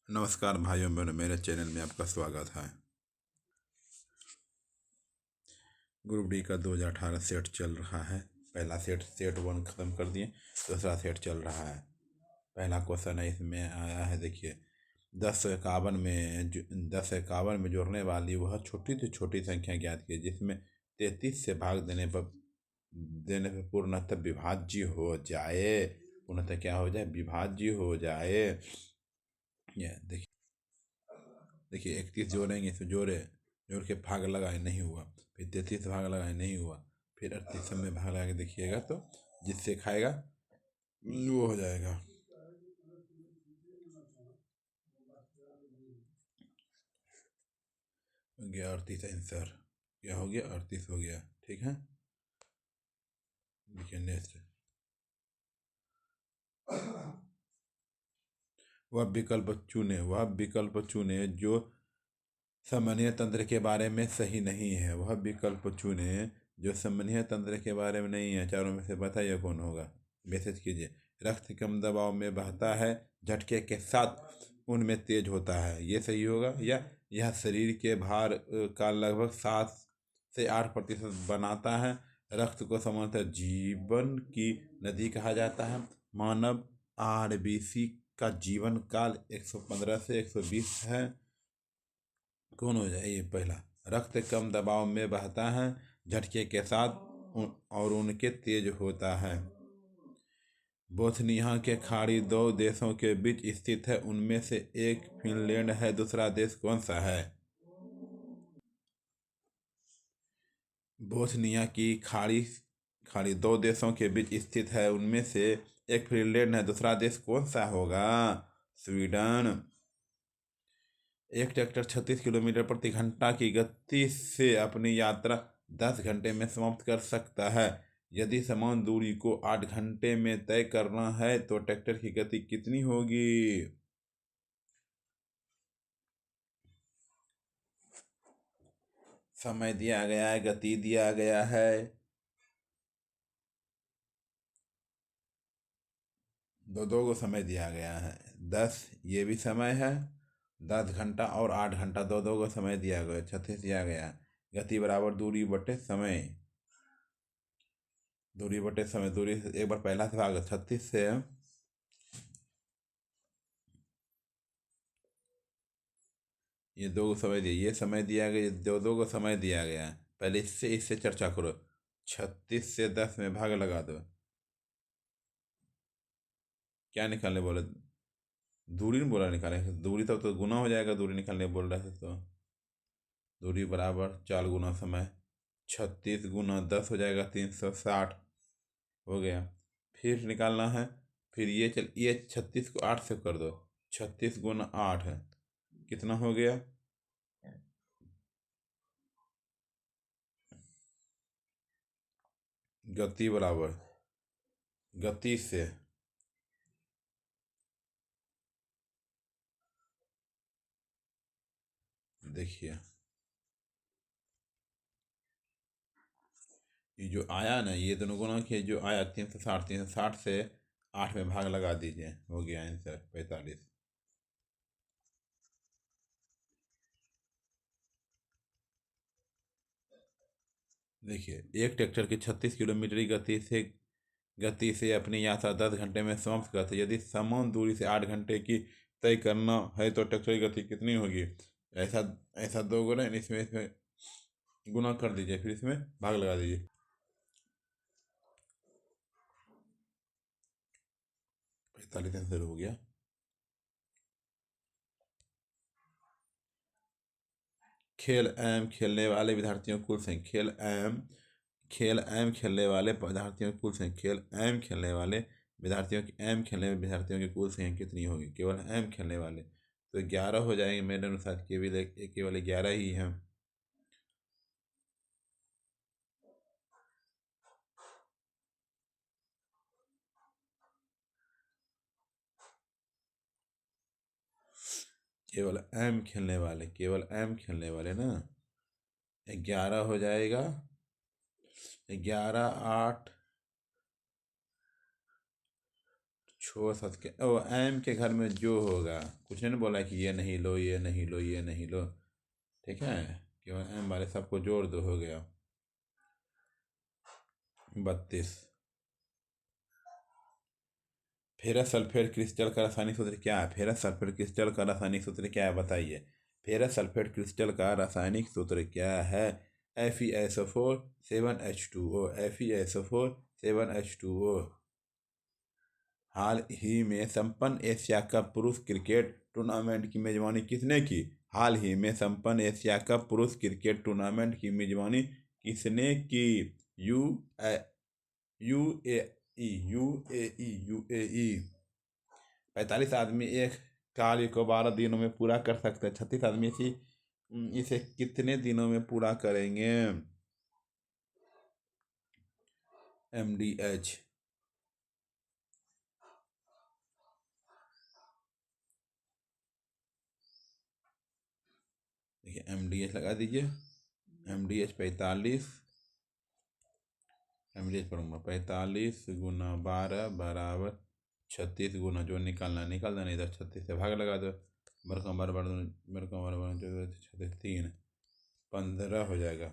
नमस्कार भाइयों बहनों, मेरे चैनल में आपका स्वागत है। ग्रुप डी का 2018 सेट चल रहा है। पहला सेट 1 ख़त्म कर दिए, दूसरा सेट चल रहा है। पहला क्वेश्चन है, इसमें आया है, देखिए, 10 से 51 में जोड़ने वाली वह छोटी से छोटी संख्या ज्ञात की जिसमें 33 से भाग देने पर पूर्णतः विभाज्य हो जाए। पूर्णतः क्या हो जाए? विभाज्य हो जाए। ये देखिए 31 जोड़ेंगे, इसमें जोड़ के भाग लगाए, नहीं हुआ। फिर 33 भाग लगाए, नहीं हुआ। फिर 38 में भाग लगा के देखिएगा तो जिससे खाएगा वो हो जाएगा। हो गया 38 आंसर। क्या हो गया? 38 हो गया। ठीक है, देखिए नेक्स्ट। वह विकल्प चुने जो समन्वय तंत्र के बारे में सही नहीं है। वह विकल्प चुने जो समन्वय तंत्र के बारे में नहीं है। चारों में से बताइए कौन होगा? मैसेज कीजिए। रक्त कम दबाव में बहता है, झटके के साथ उनमें तेज होता है, ये सही होगा। या यह शरीर के भार का लगभग 7 से 8% बनाता है। रक्त को सामान्यतः जीवन की नदी कहा जाता है। मानव आरबीसी का जीवन काल 115 से 120 है। कौन हो जाए? ये पहला। रक्त कम दबाव में बहता है, झटके के साथ और उनके तेज होता है। बोस्निया के खाड़ी 2 देशों के बीच स्थित है, उनमें से एक फिनलैंड है, दूसरा देश कौन सा है? बोस्निया की खाड़ी खाड़ी 2 देशों के बीच स्थित है, उनमें से एक फिनलैंड है, दूसरा देश कौन सा होगा? स्वीडन। एक ट्रैक्टर 36 किलोमीटर प्रति घंटा की गति से अपनी यात्रा 10 घंटे में समाप्त कर सकता है। यदि समान दूरी को 8 घंटे में तय करना है तो ट्रैक्टर की गति कितनी होगी? समय दिया गया है, गति दिया गया है। दो को समय दिया गया है। 10 ये भी समय है। 10 घंटा और 8 घंटा दो को समय दिया गया, 36 दिया गया। गति बराबर दूरी बटे समय। दूरी बटे समय। दूरी से एक बार पहला से भाग 36 से। ये दो को समय दिया, ये समय दिया गया, दो को समय दिया गया। पहले इससे चर्चा करो। 36 से 10 में भाग लगा दो। क्या निकालने बोले? दूरी नहीं बोला निकाले। दूरी तब तो गुना हो जाएगा, दूरी निकालने बोल रहे थे तो। दूरी बराबर 4 गुना समय। 36 गुना 10 हो जाएगा 360। हो गया। फिर निकालना है। फिर ये 36 को 8 से कर दो। 36 गुना 8 है, कितना हो गया? गति बराबर गति से देखिए, ये जो आया ना, ये दोनों गुना किए, जो आया 360, 360 से 8 में भाग लगा दीजिए, हो गया आंसर 45। देखिए, एक ट्रैक्टर की 36 किलोमीटर की गति से अपनी यात्रा 10 घंटे में समाप्त करते। यदि समान दूरी से 8 घंटे की तय करना है तो ट्रैक्टर की गति कितनी होगी? ऐसा ऐसा दो गुना, इसमें गुना कर दीजिए, फिर इसमें भाग लगा दीजिए। 45 आंसर हो गया। खेल एम खेलने वाले विद्यार्थियों की कुल संख्या। खेल एम खेलने वाले विद्यार्थियों की कुल संख्या। खेल एम खेलने वाले विद्यार्थियों की कुल संख्या कितनी होगी? केवल एम खेलने वाले तो 11 हो जाएंगे मेरे अनुसार। केवल 11 ही हैं। केवल एम खेलने वाले ना, 11 हो जाएगा। 11 8 छो सत के ओ एम के घर में जो होगा, कुछ नहीं बोला कि ये नहीं लो, ये नहीं लो, ये नहीं लो। ठीक है, केवल एम वाले सबको जोड़ दो, हो गया 32। फेरस सल्फेट क्रिस्टल का रासायनिक सूत्र क्या है? फेरस सल्फेट क्रिस्टल का रासायनिक सूत्र क्या है, बताइए। फेरस सल्फेट क्रिस्टल का रासायनिक सूत्र क्या है? FeSO4 7H2O, FeSO4 7H2O। हाल ही में संपन्न एशिया कप पुरुष क्रिकेट टूर्नामेंट की मेजबानी किसने की? हाल ही में संपन्न एशिया कप पुरुष क्रिकेट टूर्नामेंट की मेजबानी किसने की? U UAE, UAE. 45 आदमी एक कार्य को 12 दिनों में पूरा कर सकते हैं। 36 आदमी इसे कितने दिनों में पूरा करेंगे? MDH। देखिए MDH लगा दीजिए। MDH 45, MDH पढ़ूंगा 45 गुना 12 बराबर 36 गुना, जो निकालना निकाल देना, इधर 36 से भाग लगा दो। बरकम बार बार 36 3 15 हो जाएगा,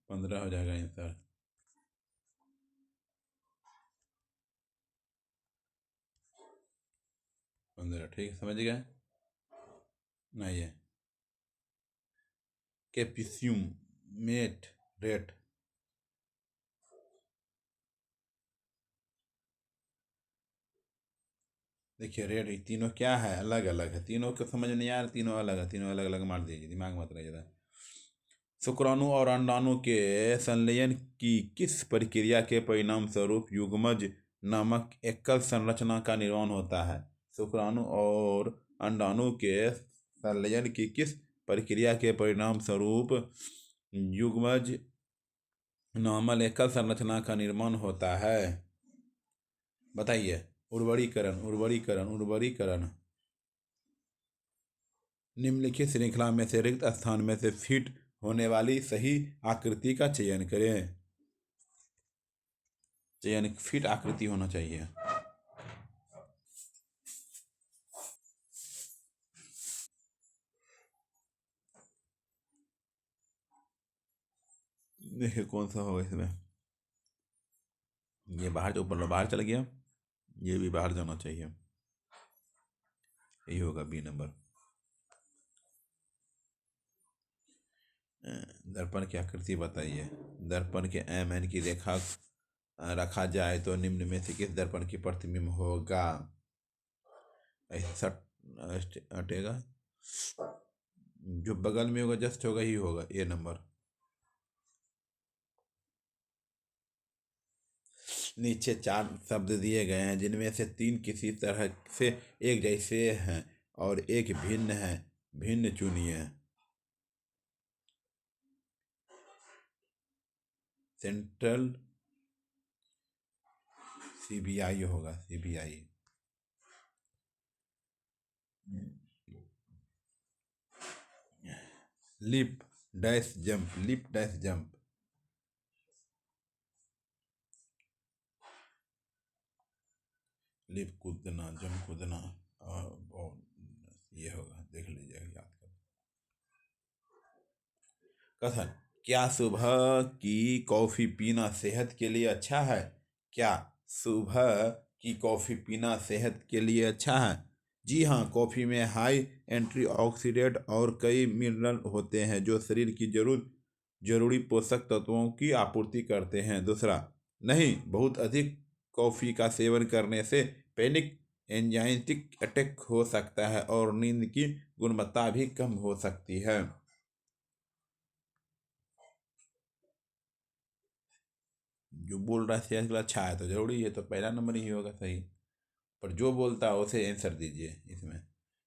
15 हो जाएगा आंसर। 15, ठीक समझ गए? नहीं है कैप्सियम मेट रेट। देखिए रेट तीनों क्या है, अलग अलग है, तीनों को समझ नहीं आ रहा, तीनों अलग है, तीनों अलग अलग मार दीजिए, दिमाग मत रहिएगा। शुक्राणु और अंडाणु के संलयन की किस प्रक्रिया के परिणाम स्वरूप युग्मज नामक एकल संरचना का निर्माण होता है? शुक्राणु और अंडाणु के संलयन की किस प्रक्रिया के परिणाम स्वरूप युग्मज नामक एकल संरचना का निर्माण होता है? बताइए। उर्वरीकरण, उर्वरीकरण, उर्वरीकरण। निम्नलिखित श्रृंखला में से रिक्त स्थान में से फिट होने वाली सही आकृति का चयन करें। चयन फिट आकृति होना चाहिए। देखिए कौन सा होगा इसमें। ये बाहर, जो ऊपर बाहर चल गया, ये भी बाहर जाना चाहिए, यही होगा बी नंबर। दर्पण की आकृति बताइए। दर्पण के MN की रेखा रखा जाए तो निम्न में से किस दर्पण की प्रतिबिंब होगा? ऐसा हटेगा, जो बगल में होगा जस्ट होगा ही होगा, ए नंबर। नीचे 4 शब्द दिए गए हैं, जिनमें से 3 किसी तरह से एक जैसे हैं और एक भिन्न है, भिन्न चुनिए। सेंट्रल, CBI होगा, CBI। Lip dash jump, lip dash jump. Lip कूदना, जंप कूदना, और ये होगा, देख लीजिएगा, याद कर। कथन, क्या सुबह की कॉफ़ी पीना सेहत के लिए अच्छा है? क्या सुबह की कॉफ़ी पीना सेहत के लिए अच्छा है? जी हाँ, कॉफ़ी में हाई एंटीऑक्सीडेंट और कई मिनरल होते हैं जो शरीर की जरूरी पोषक तत्वों की आपूर्ति करते हैं। दूसरा, नहीं, बहुत अधिक कॉफ़ी का सेवन करने से पैनिक एंजाइटी अटैक हो सकता है और नींद की गुणवत्ता भी कम हो सकती है। जो बोल रहा है सेहत के लिए अच्छा है तो जरूरी है, तो पहला नंबर ही होगा सही। पर जो बोलता है उसे आंसर दीजिए। इसमें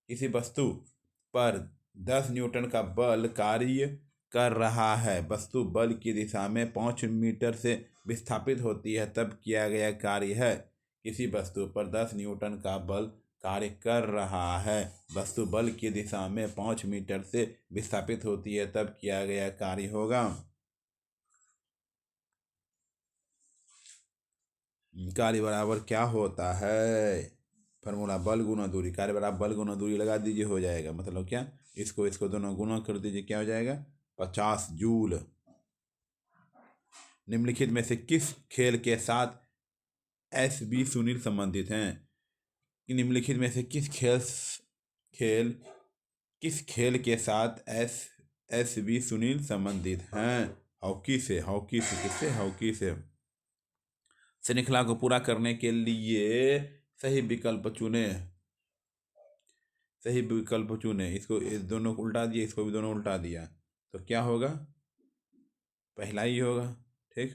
किसी वस्तु पर 10 न्यूटन का बल कार्य कर रहा है, वस्तु बल की दिशा में 5 मीटर से विस्थापित होती है, तब किया गया कार्य है। किसी वस्तु पर 10 न्यूटन का बल कार्य कर रहा है, वस्तु बल की दिशा में 5 मीटर से विस्थापित होती है, तब किया गया कार्य होगा। कार्य बराबर क्या होता है? फार्मूला बल गुना दूरी। कार्य बराबर बल गुना दूरी लगा दीजिए, हो जाएगा। मतलब क्या, इसको इसको दोनों गुना कर दीजिए, क्या हो जाएगा? 50 जूल। निम्नलिखित में से किस खेल के साथ एस बी सुनील संबंधित हैं? निम्नलिखित में से खेल किस खेल के साथ एस एस बी सुनील संबंधित हैं? हॉकी से। हॉकी से किससे? हॉकी से। श्रृंखला को पूरा करने के लिए सही विकल्प चुने। सही विकल्प चुने। इसको इस दोनों को उल्टा दिया, इसको भी दोनों उल्टा दिया, तो क्या होगा? पहला ही होगा। ठीक।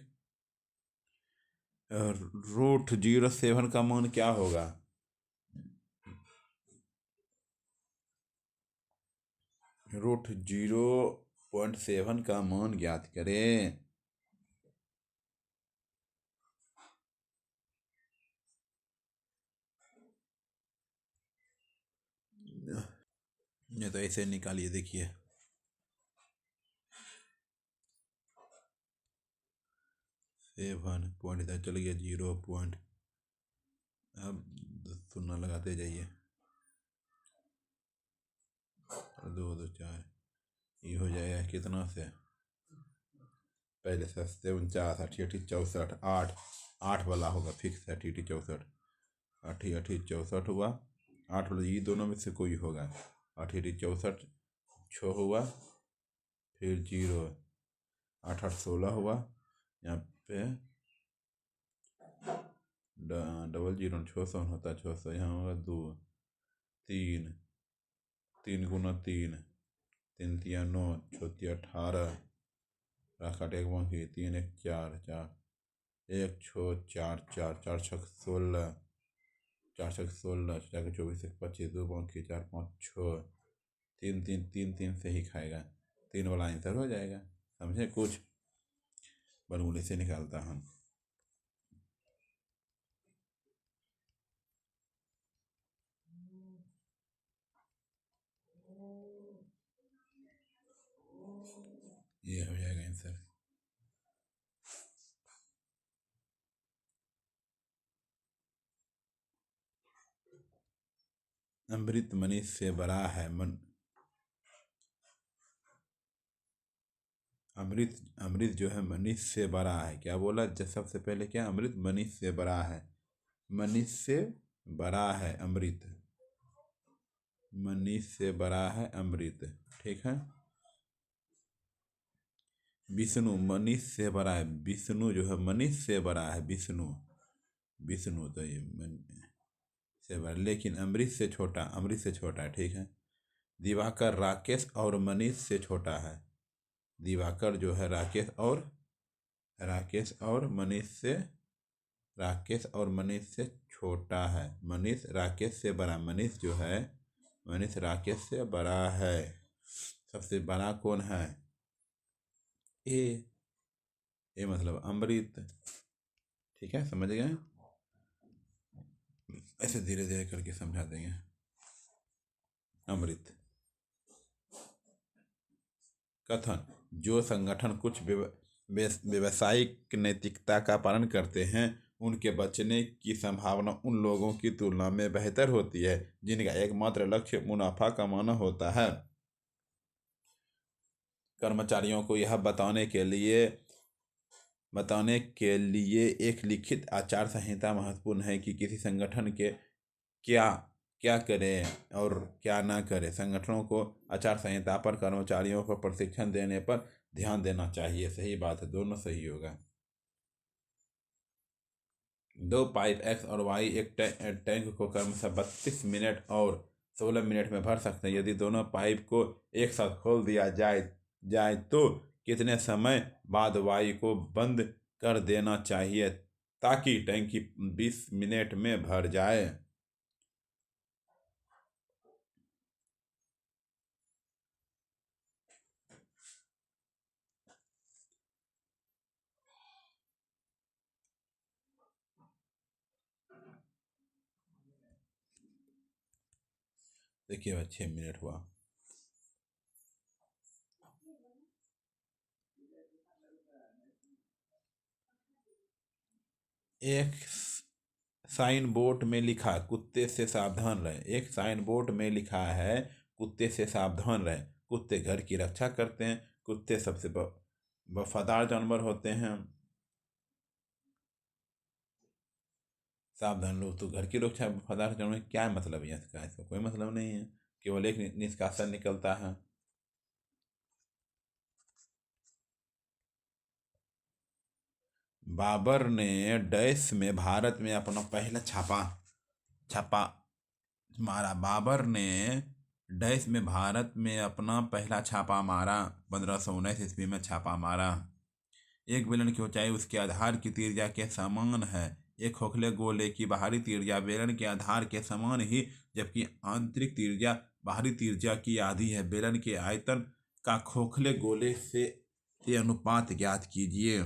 √07 का मान क्या होगा? √0.7 का मान ज्ञात करें। ये तो ऐसे निकालिए, देखिए। 7 पॉइंट इधर चल गया, 0 पॉइंट। अब शून्य लगाते जाइए। 2 2 4, ये हो जाएगा कितना से? पहले से 49, 88, 64, 8 8 वाला होगा फिक्स। 88, 64, 88, 64 हुआ। 8 वाला ये दोनों में से कोई होगा। 88, 64 6 हुआ, फिर 0, 8 8 16 हुआ। यहाँ पे डबल 0 600 होता, 600 यहाँ होगा 2 3 3 गुना 3, 3 तिया 9, 6 तिया 18, काट एक बाकी, 3 1 4 4, 1 6 4 4 4 6 16, 4 6 16, 4 24 1 25, 2 बाकी 4 5 6, 3 3 3 3 से ही खाएगा। 3 वाला आंसर हो जाएगा। समझे? कुछ बरमूली से निकालता हम। ये हो जाएगा आंसर। अमृत मनीष से बड़ा है। अमृत अमृत जो है मनीष से बड़ा है। क्या बोला? सबसे पहले क्या? अमृत मनीष से बड़ा है। मनीष से बड़ा है अमृत। मनीष से बड़ा है अमृत। ठीक है। विष्णु मनीष से बड़ा है। विष्णु जो है मनीष से बड़ा है। विष्णु विष्णु तो ये से बड़ा, लेकिन अमृत से छोटा। अमृत से छोटा है। ठीक है। दिवाकर राकेश और मनीष से छोटा है। दिवाकर जो है राकेश और मनीष से छोटा है। मनीष राकेश से बड़ा। मनीष राकेश से बड़ा है। सबसे बड़ा कौन है? ए मतलब अमृत। ठीक है, समझ गए? ऐसे धीरे धीरे करके समझा देंगे। अमृत कथन: जो संगठन कुछ व्यवसायिक नैतिकता का पालन करते हैं, उनके बचने की संभावना उन लोगों की तुलना में बेहतर होती है जिनका एकमात्र लक्ष्य मुनाफा कमाना होता है। कर्मचारियों को यह बताने के लिए एक लिखित आचार संहिता महत्वपूर्ण है कि किसी संगठन के क्या क्या करें और क्या ना करें। संगठनों को आचार संहिता पर कर्मचारियों को प्रशिक्षण देने पर ध्यान देना चाहिए। सही बात है, दोनों सही होगा। 2 पाइप एक्स और वाई एक टैंक को क्रमशः 32 मिनट और 16 मिनट में भर सकते हैं। यदि दोनों पाइप को एक साथ खोल दिया जाए तो कितने समय बाद वाई को बंद कर देना चाहिए ताकि टैंकी 20 मिनट में भर जाए? देखिए 6 मिनट हुआ। एक साइन बोर्ड में लिखा कुत्ते से सावधान रहे। एक साइन बोर्ड में लिखा है कुत्ते से सावधान रहे। कुत्ते घर की रक्षा करते हैं। कुत्ते सबसे वफादार जानवर होते हैं। सावधान लोग तो घर की रक्षा वफादार जानवर, क्या मतलब है इसका? इसका कोई मतलब नहीं है, केवल एक निष्कासन निकलता है। बाबर ने डैश में भारत में अपना पहला छापा मारा। बाबर ने डैश में भारत में अपना पहला छापा मारा। 1519 ईस्वी में छापा मारा। एक बेलन की ऊंचाई उसके आधार की त्रिज्या के समान है। एक खोखले गोले की बाहरी त्रिज्या बेलन के आधार के समान ही, जबकि आंतरिक त्रिज्या बाहरी त्रिज्या की आधी है। बेलन के आयतन का खोखले गोले से ये अनुपात ज्ञात कीजिए।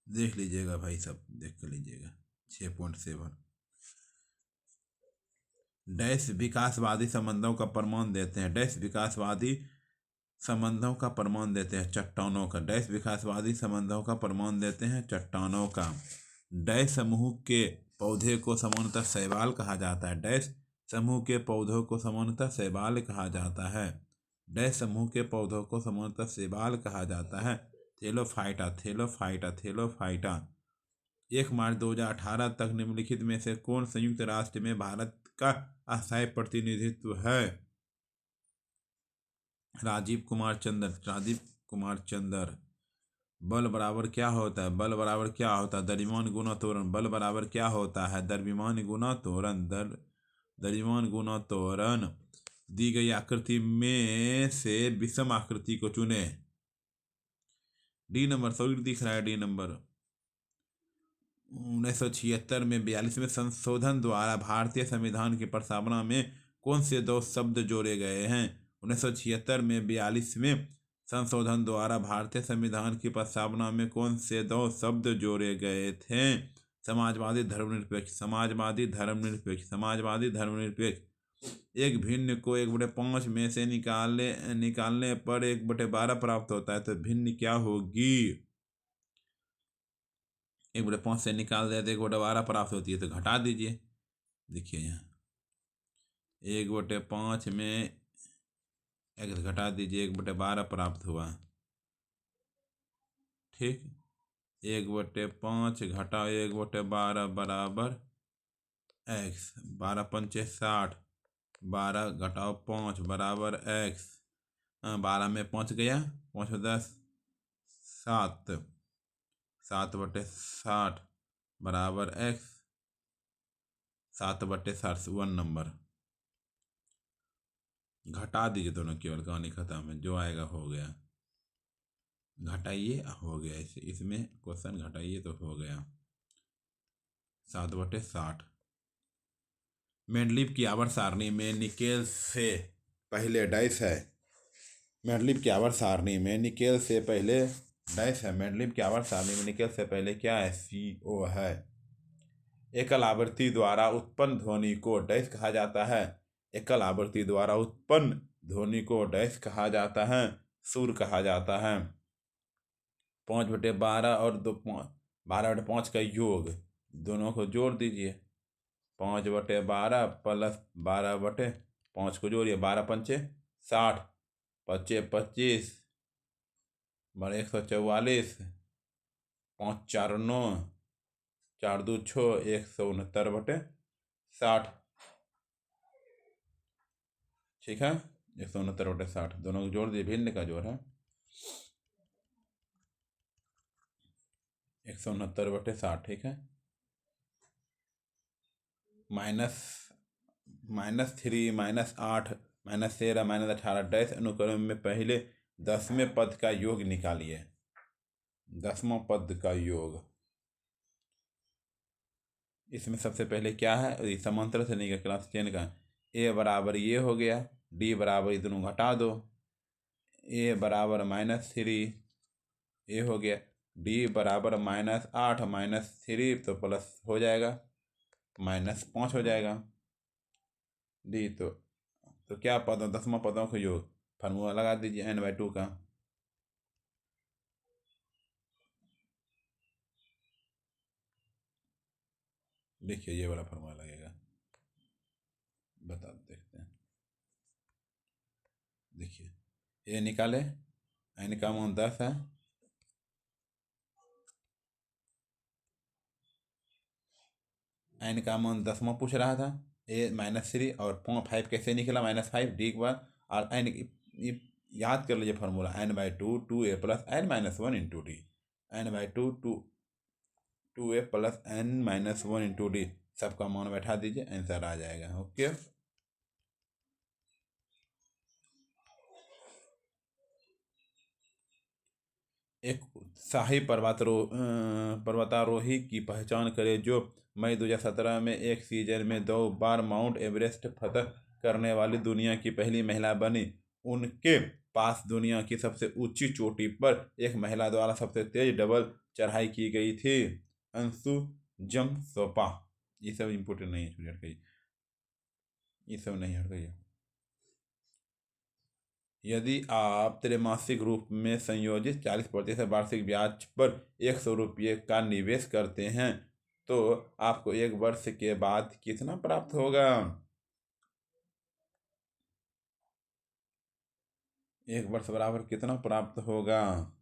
देख लीजिएगा भाई, सब देख कर लीजिएगा। 6.7 डैश विकासवादी संबंधों का प्रमाण देते हैं। डैश विकासवादी संबंधों का प्रमाण देते हैं चट्टानों का। डैश विकासवादी संबंधों का प्रमाण देते हैं चट्टानों का। डैश समूह के पौधे को सामान्यतः शैवाल कहा जाता है। डैश समूह के पौधों को सामान्यतः शैवाल कहा जाता है। डैश समूह के पौधों को सामान्यतः शैवाल कहा जाता है। Thallophyta Thallophyta Thallophyta. 1 मार्च 2018 तक निम्नलिखित में से कौन संयुक्त राष्ट्र में भारत का अस्थायी प्रतिनिधित्व है? राजीव कुमार चंद्र। बल बराबर क्या होता है? बल बराबर क्या होता है? द्रव्यमान गुना त्वरण। बल बराबर क्या होता है? द्रव्यमान गुना त्वरण। द्रव्यमान गुना त्वरण। दी गई आकृति में से विषम आकृति को चुने। डी नंबर सॉलिड दिख रहा है। डी नंबर 1976 में 42वें संशोधन द्वारा भारतीय संविधान की प्रस्तावना में कौन से 2 शब्द जोड़े गए हैं? 1976 में 42वें संशोधन द्वारा भारतीय संविधान की प्रस्तावना में कौन से 2 शब्द जोड़े गए थे? समाजवादी धर्मनिरपेक्ष। समाजवादी धर्मनिरपेक्ष। समाजवादी धर्मनिरपेक्ष। एक भिन्न को 1/5 में से निकालने पर 1/12 प्राप्त होता है, तो भिन्न क्या होगी? 1/5 से निकाल दिया तो 1/12 प्राप्त होती है, तो घटा दीजिए। देखिए यहाँ 1/5 में x घटा दीजिए, 1/12 प्राप्त हुआ। ठीक, 1/5 घटाओ 1/12 बराबर x। 12 पंचे 60, 12 घटाओ 5 बराबर x। 12 में 5 गया, 5 में 10, 7। 7/60 बराबर x। 7/60 1 नंबर। घटा दीजिए दोनों, केवल कहानी खत्म है। जो आएगा हो गया। घटाइए, हो गया। इसमें क्वेश्चन घटाइए तो हो गया। 7/60। मेंडलीव की आवर्त सारणी में निकेल से पहले डैश है। मेंडलीव की आवर्त सारणी में निकेल से पहले डैश है। मेंडलीव की आवर्त सारणी में निकेल से पहले क्या है? CO है। एकल आवृत्ति द्वारा उत्पन्न ध्वनि को डैश कहा जाता है। एकल आवृत्ति द्वारा उत्पन्न ध्वनि को डैश कहा जाता है? सुर कहा जाता है। 5/12 और 12/5 का योग, दोनों को जोड़ दीजिए। 5/12 प्लस 12/5 को जोड़िए। 12 पंचे 60, 5 25, 144, 5 4 9, 4 2 6, 169/60। ठीक है, 169/60 दोनों को जोड़ दिए। भिन्न का जोड़ है 169/60। ठीक है, -3, -8, -13, -18 डैश अनुक्रम में पहले 10वें पद का योग निकालिए। 10वां पद का योग, इसमें सबसे पहले क्या है? समांतर से नहीं, क्लास 10 का। a बराबर ये हो गया, d बराबर ये दोनों घटा दो। a बराबर -3 ये हो गया, d बराबर -8 -3 तो प्लस हो जाएगा, -5 हो जाएगा। d तो क्या पद? 10वां पदों का योग। फार्मूला लगा दीजिए n/2 का। देखिए ये वाला फार्मूला लगेगा, बता देखते हैं। देखिए ये निकाले, n का मान 10 है, n का मान 10वां पूछ रहा था, ए -3 और 5 कैसे निकला -5 डी के बाद, और n याद कर लीजिए formula n/2 2a plus n-1 into D, n/2 2a plus n-1 into D, सबका मान बैठा दीजिए, आंसर आ जाएगा। ओके, एक उत्साही पर्वतारोही की पहचान करें जो मई 2017 में एक सीजन में 2 बार माउंट एवरेस्ट फतह करने वाली दुनिया की पहली महिला बनी। उनके पास दुनिया की सबसे ऊंची चोटी पर एक महिला द्वारा सबसे तेज डबल चढ़ाई की गई थी, अंशु जमसोपा। ये सब इम्पोर्टेंट नहीं है, हट गई, ये सब नहीं हट गई। यदि आप त्रैमासिक रूप में संयोजित 40% वार्षिक ब्याज पर 100 रुपये का निवेश करते हैं तो आपको 1 वर्ष के बाद कितना प्राप्त होगा? 1 वर्ष बराबर कितना प्राप्त होगा?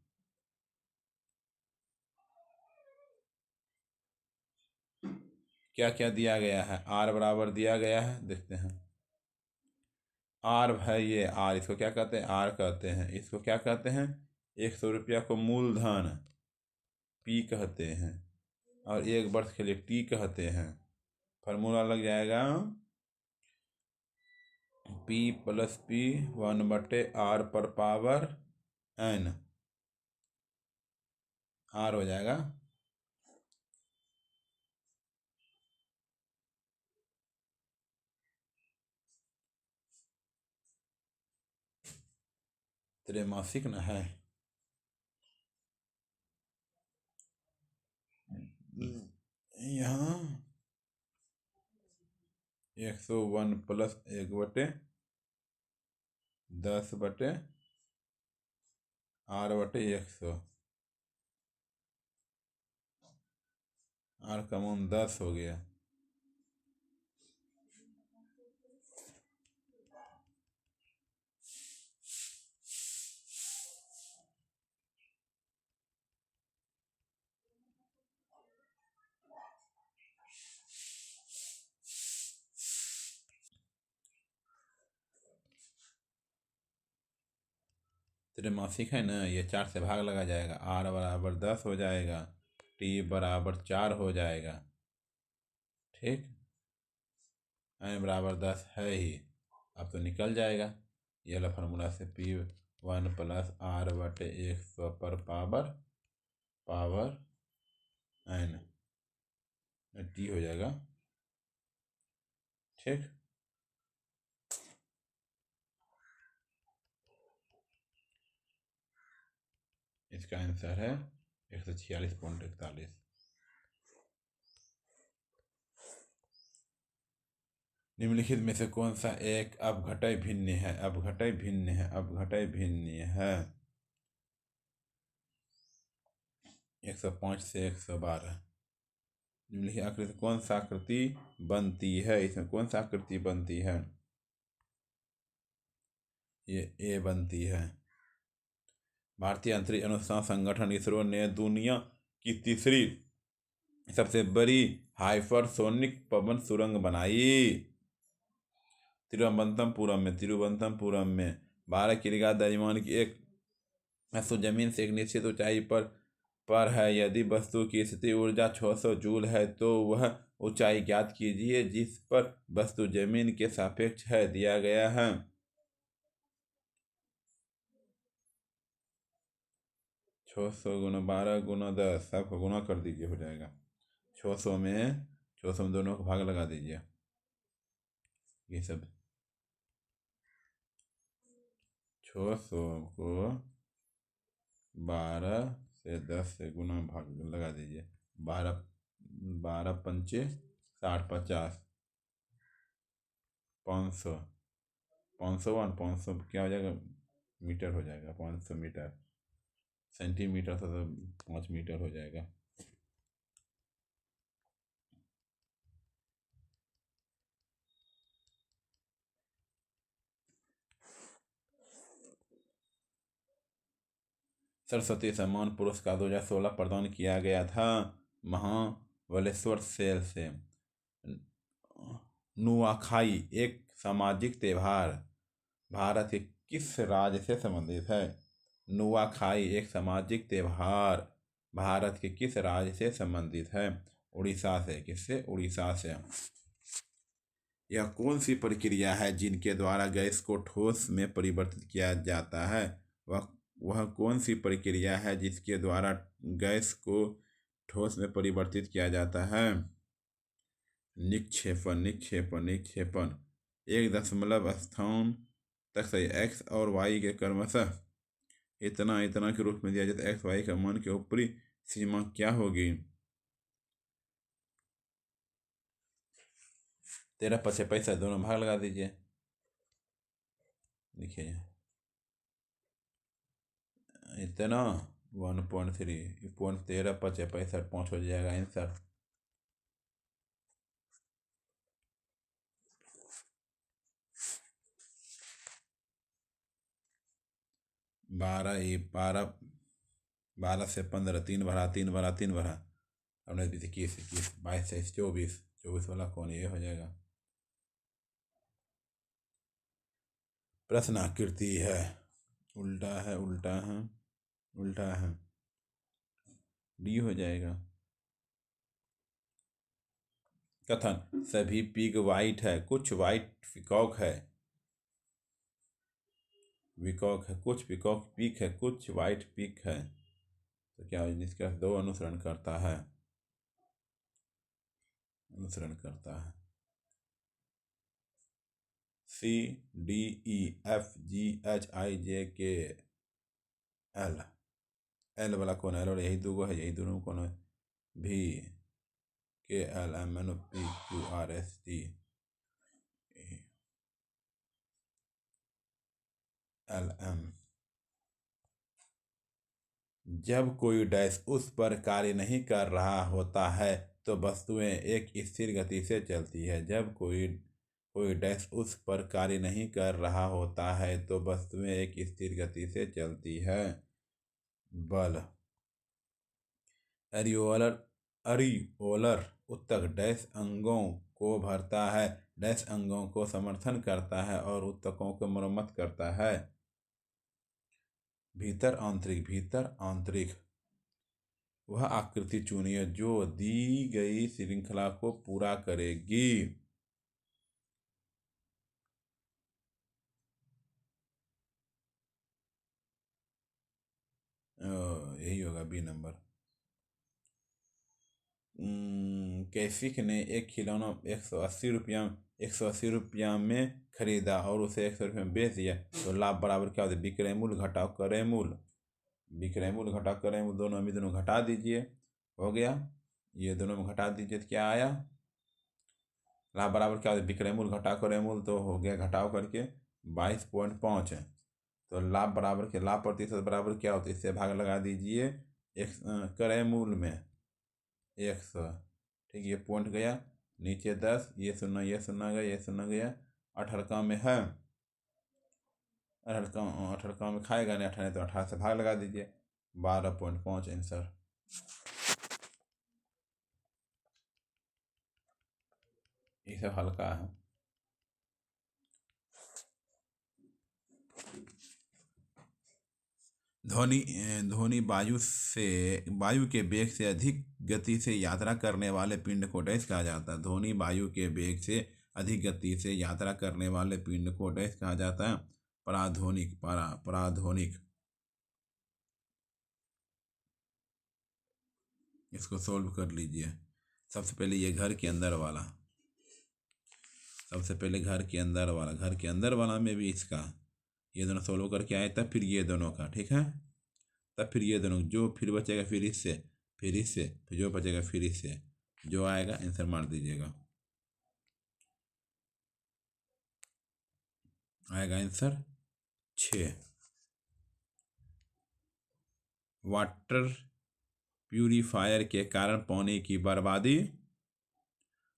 क्या क्या दिया गया है? आर बराबर दिया गया है, देखते हैं। आर है ये आर, इसको क्या कहते हैं? आर कहते हैं। इसको क्या कहते हैं? 100 रुपया को मूलधन पी कहते हैं, और 1 वर्ष के लिए टी कहते हैं। फार्मूला लग जाएगा P + P 1/r पर पावर n, r हो जाएगा त्रैमासिक न है, यहाँ 101 + 1/10/r/100, r का मान 10 हो गया। त्रैमासिक है ना, ये 4 से भाग लगा जाएगा, r बराबर 10 हो जाएगा, t बराबर 4 हो जाएगा, ठीक, n बराबर 10 है ही, अब तो निकल जाएगा। ये वाला फार्मूला से P1 + r/100 पर पावर n t हो जाएगा, ठीक। इसका आंसर है 146.41। निम्नलिखित में से कौन सा एक अपघटय भिन्न है? अपघटय भिन्न है, अपघटय भिन्न है। 105 से 112। निम्नलिखित आकृति कौन सा आकृति बनती है? इसमें कौन सा आकृति बनती है? ये ए बनती है। भारतीय अंतरिक्ष अनुसंधान संगठन इसरो ने दुनिया की तीसरी सबसे बड़ी हाइपरसोनिक पवन सुरंग बनाई। तिरुवनंतपुरम में 12 किलोमीटर द्रव्यमान की एक वस्तु जमीन से एक निश्चित ऊंचाई पर है। यदि वस्तु की स्थिति ऊर्जा 600 जूल है तो वह ऊंचाई ज्ञात कीजिए जिस पर वस्तु जमीन के सापेक्ष है, दिया गया है। 600 × 12 × 10, सबको गुना कर दीजिए, हो जाएगा 600 में दोनों को भाग लगा दीजिए। ये सब 600 को 12 से 10 से गुना भाग लगा दीजिए, 12 12 पंचे 60, 50, 500 501 500 क्या हो जाएगा मीटर हो जाएगा, 500 मीटर। सेंटीमीटर था तो 5 मीटर हो जाएगा। सरस्वती सम्मान पुरस्कार 2016 प्रदान किया गया था महाबलेश्वर सेल से। नुआखाई एक सामाजिक त्योहार भारत के किस राज्य से संबंधित है? नुआखाई एक सामाजिक त्योहार भारत के किस राज्य से संबंधित है? उड़ीसा से। किससे? उड़ीसा से। यह कौन सी प्रक्रिया है जिनके द्वारा गैस को ठोस में परिवर्तित किया जाता है? वह कौन सी प्रक्रिया है जिसके द्वारा गैस को ठोस में परिवर्तित किया जाता है? निक्षेपण। निक्षेपण। निक्षेपण 1 स्थान तक सही एक्स और वाई के क्रमशः इतना इतना के रूप में दिया जाता है। एक्स वाई का मान की ऊपरी सीमा क्या होगी? 13 × 5 = 35 दोनों भाग लगा दीजिए। देखिए इतना 1.3 13 × 5 = 65 5 हो जाएगा आंसर। 12 से 15 3 भरा 3 भरा 3 भरा अब 21 22 23 24 24 वाला कौन? ये हो जाएगा। प्रश्न आकृति है, उल्टा है, उल्टा है, उल्टा है, डी हो जाएगा। कथन सभी पिग वाइट है, कुछ वाइट पिकॉक है। विकॉक है, कुछ पिकॉक पिक है, कुछ वाइट पिक है। तो क्या जिसका 2 अनुसरण करता है, अनुसरण करता है। CDEFGHIJKL एल वाला कौन है? और यही दो है, यही दोनों कौन है? VKLMNOPQRST LM। जब कोई डैश उस पर कार्य नहीं कर रहा होता है तो वस्तुएं एक स्थिर गति से चलती है। जब कोई डैश उस पर कार्य नहीं कर रहा होता है तो वस्तुएं एक स्थिर गति से चलती है। बल। एरियोलर ऊतक डैश अंगों को भरता है, डैश अंगों को समर्थन करता है और ऊतकों को मरम्मत करता है। भीतर आंतरिक। भीतर आंतरिक वह आकृति चुनिए जो दी गई श्रृंखला को पूरा करेगी। यही होगा बी नंबर। कैसिक ने एक खिलौना 180 रुपया में खरीदा और उसे 100 रुपये में बेच दिया तो लाभ बराबर क्या होता है? विक्रय मूल्य घटाओ क्रय मूल्य। विक्रय मूल्य घटाओ क्रय मूल्य दोनों में दोनों घटा दीजिए, हो गया। ये दोनों में घटा दीजिए तो क्या आया? लाभ बराबर क्या होता है? विक्रय मूल्य घटा क्रय मूल्य, तो हो गया घटाओ करके 22.5 है। तो लाभ बराबर के लाभ प्रतिशत बराबर क्या होता है? इससे भाग लगा दीजिए क्रय मूल्य में 100। ठीक, ये पॉइंट गया नीचे 10, ये 0 ये 0 गया, ये 0 गया। 18 में है, 18 में खाएगा नहीं, 18 तो 18 से भाग लगा दीजिए, 12.5 आंसर। ये सब हल्का है। ध्वनि वायु के वेग से अधिक गति से यात्रा करने वाले पिंड को डैश कहा जाता है। ध्वनि वायु के वेग से अधिक गति से यात्रा करने वाले पिंड को डैश कहा जाता है? पराध्वनिक। पराध्वनिक। इसको सोल्व कर लीजिए। सबसे पहले ये घर के अंदर वाला, सबसे पहले घर के अंदर वाला, घर के अंदर वाला में भी इसका ये दोनों सोल्व करके आए, तब फिर ये दोनों का, ठीक है, तब फिर ये दोनों जो फिर बचेगा फिर इससे, फिर इससे, फिर जो बचेगा फिर इससे, जो आएगा आंसर मार दीजिएगा। आएगा आंसर 6। वाटर प्यूरीफायर के कारण पानी की बर्बादी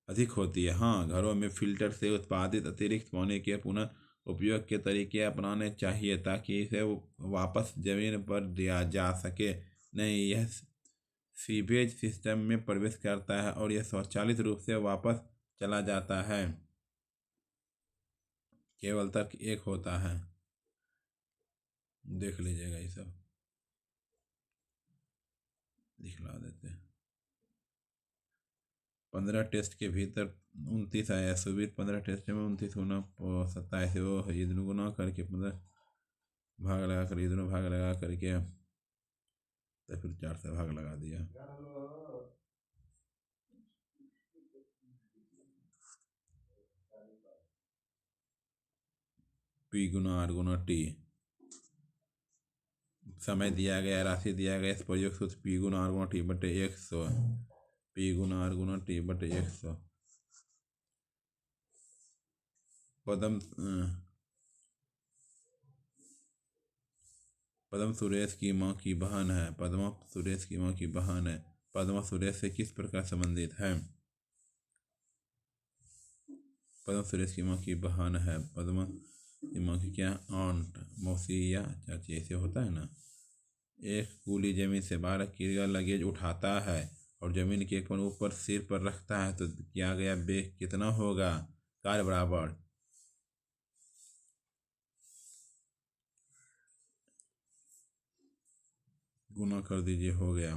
अधिक होती है। हाँ, घरों में फिल्टर से उत्पादित अतिरिक्त पानी के पुनः उपयोग के तरीके अपनाने चाहिए ताकि इसे वापस जमीन पर दिया जा सके। नहीं, यह सीवेज सिस्टम में प्रवेश करता है और यह स्वचालित रूप से वापस चला जाता है। केवल तर्क एक होता है, देख लीजिएगा, ये सब दिखला देते हैं। 15 टेस्ट के भीतर 29 आया। सुबीर 15 टेस्ट में 29 गुना 27 वो ये दोनों गुना करके 15 भाग लगा कर ये दोनों भाग लगा करके तो फिर 4 से भाग लगा दिया। पी गुना आर गुना टी, समय दिया गया, राशि दिया गया, इस प्रयोग सूत्र पी गुना आर गुना टी बटे 100, पी गुना आर गुना टी बटे 100। पद्म सुरेश की माँ की बहन है। पद्मा सुरेश की माँ की बहन है। पद्मा सुरेश से किस प्रकार संबंधित है? पद्मा सुरेश की माँ की बहन है। पद्मा की माँ की क्या? आंट, मौसी या चाची, ऐसे होता है ना। एक कूली जमीन से 12 किलो लगेज उठाता है और जमीन के एक ऊपर सिर पर रखता है तो किया गया वेग कितना होगा? कार्य बराबर गुना कर दीजिए, हो गया।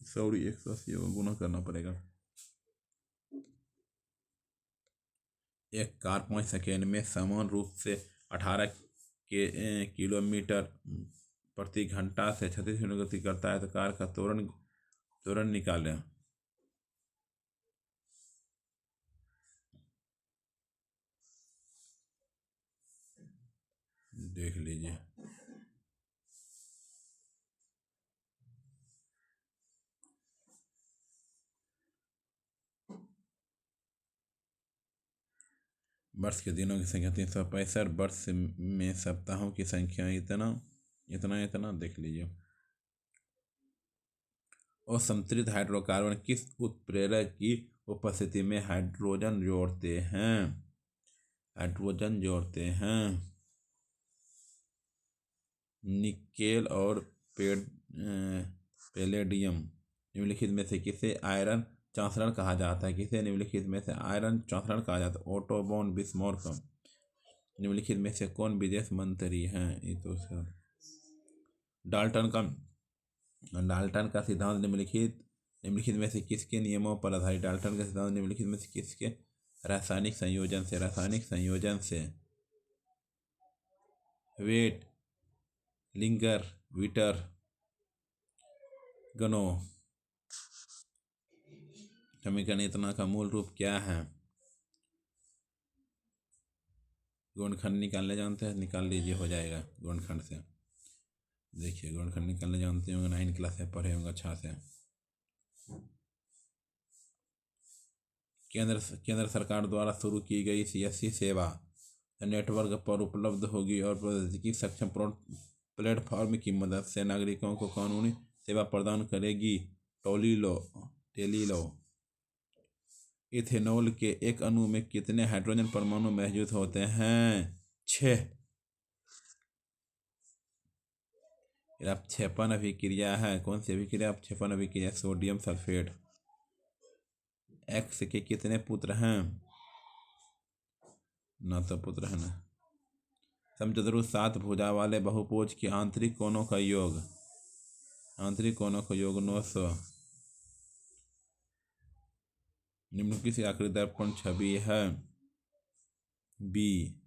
सॉरी, 180 को गुना करना पड़ेगा। एक कार 5 सेकेंड में समान रूप से 18 किलोमीटर प्रति घंटा से 36 किलोमीटर गति करता है तो कार का त्वरण निकालें। देख लीजिए। वर्ष के दिनों की संख्या 365, वर्ष में सप्ताहों की संख्या इतना इतना इतना, देख लीजिए। और संतृप्त हाइड्रोकार्बन किस उत्प्रेरक की उपस्थिति में हाइड्रोजन जोड़ते हैं? हाइड्रोजन जोड़ते हैं निकेल और पैलेडियम। निम्नलिखित में से किसे आयरन चांसलर कहा जाता है? किसे निम्नलिखित में से आयरन चांसलर कहा जाता है? Otto von Bismarck. निम्नलिखित में से कौन विदेश मंत्री हैं? ये तो सर डाल्टन का सिद्धांत निम्नलिखित में से किसके नियमों पर आधारित? डाल्टन का सिद्धांत निम्नलिखित में से किसके रासायनिक संयोजन से वेट, लिंगर, विटर, गनो। समीकरण इतना का मूल रूप क्या है? गुणनखंड निकालने जानते हैं? निकाल लीजिए, हो जाएगा गुणनखंड से। देखिए, गुणनखंड निकालने जानते होंगे, 9 क्लास में पढ़े होंगे अच्छा से। केंद्र सरकार द्वारा शुरू की गई CSC सेवा नेटवर्क पर उपलब्ध होगी और प्रौद्योगिकी सक्षम प्लेटफॉर्म की मदद से नागरिकों को कानूनी सेवा प्रदान करेगी। टेलीलॉ। इथेनॉल के एक अणु में कितने हाइड्रोजन परमाणु मौजूद होते हैं? 6। अपक्षेपण अभिक्रिया है। कौन सी अभिक्रिया? अपक्षेपण अभिक्रिया। Sodium sulphate. एक्स के कितने पुत्र हैं? ना तो पुत्र है ना। समचतुर्भुज 7 भुजा वाले बहुभुज के आंतरिक कोणों का योग 900। निम्नलिखित से आकृति दर्पण छवि है? बी।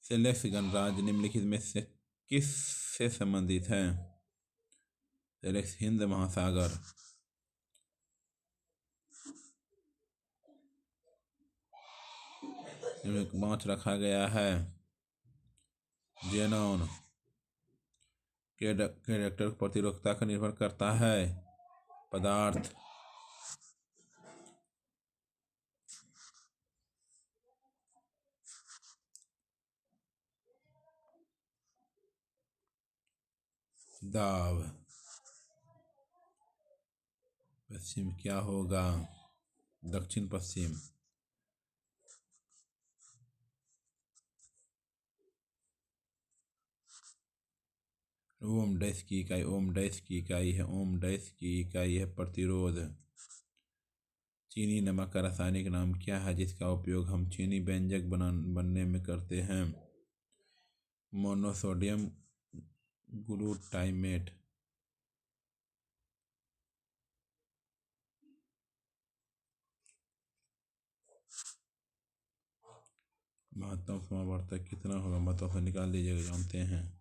सेलेक्स गणराज्य निम्नलिखित में से किस से संबंधित है? सेलेक्स हिंद महासागर। जिनमें 5 रखा गया है। जेनॉन कैरेक्टर प्रतिरोधकता पर निर्भर करता है। पदार्थ दाब। पश्चिम क्या होगा? दक्षिण पश्चिम। ओम डैश की इकाई, ओम डैश की इकाई है, ओम डैश की इकाई है प्रतिरोध। चीनी नमक का रासायनिक नाम क्या है जिसका उपयोग हम चीनी व्यंजक बनने में करते हैं? Monosodium glutamate. महत्तम समावर्तक कितना होगा? महत्तम से निकाल लीजिएगा, जानते हैं।